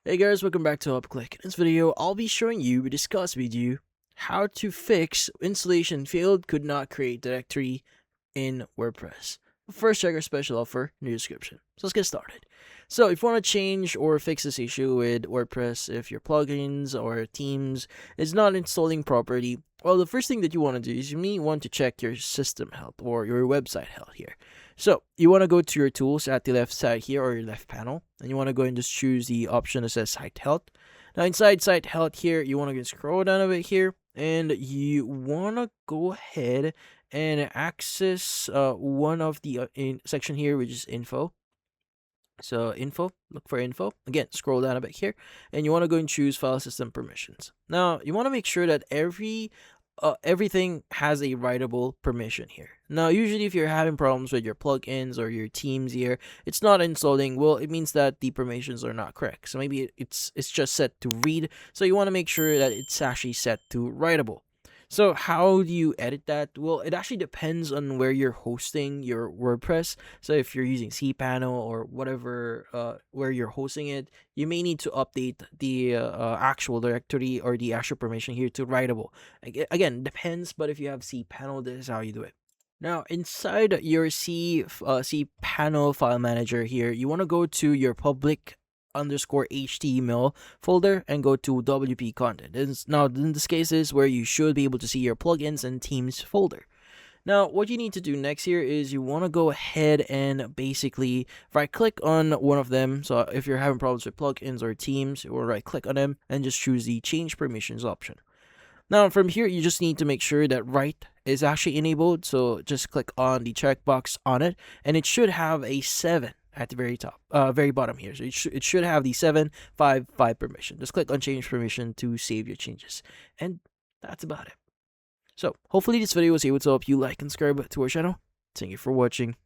Hey guys, welcome back to UpClick. In this video, I'll be showing you, discuss with you, how to fix installation failed, could not create directory in WordPress. First, check our special offer in the description. So let's get started. So if you want to change or fix this issue with WordPress, if your plugins or themes is not installing properly, well, the first thing that you want to do is you may want to check your system health or your website health here. So you want to go to your tools at the left side here or your left panel, and you want to go and just choose the option that says site health. Now inside site health here, you want to scroll down a bit here, and you want to go ahead and access one of the section here, which is info. So info, look for info. Again, scroll down a bit here, and you want to go and choose file system permissions. Now you want to make sure that everything has a writable permission here. Now, usually if you're having problems with your plugins or your themes here, it's not installing, well, it means that the permissions are not correct. So maybe it's just set to read. So you want to make sure that it's actually set to writable. So how do you edit that? Well, it actually depends on where you're hosting your WordPress. So if you're using cPanel or whatever, where you're hosting it, you may need to update the actual directory or the actual permission here to writable. Again, depends, but if you have cPanel, this is how you do it. Now, inside your cPanel file manager here, you want to go to your public underscore HTML folder and go to WP content. Now, in this case is where you should be able to see your plugins and themes folder. Now, what you need to do next here is you want to go ahead and basically right click on one of them. So if you're having problems with plugins or themes, or right click on them and just choose the change permissions option. Now, from here, you just need to make sure that write is actually enabled. So just click on the checkbox on it, and it should have a 7 at the very top, very bottom here. So it should have the 755 permission. Just click on change permission to save your changes. And that's about it. So hopefully this video was able to help you like and subscribe to our channel. Thank you for watching.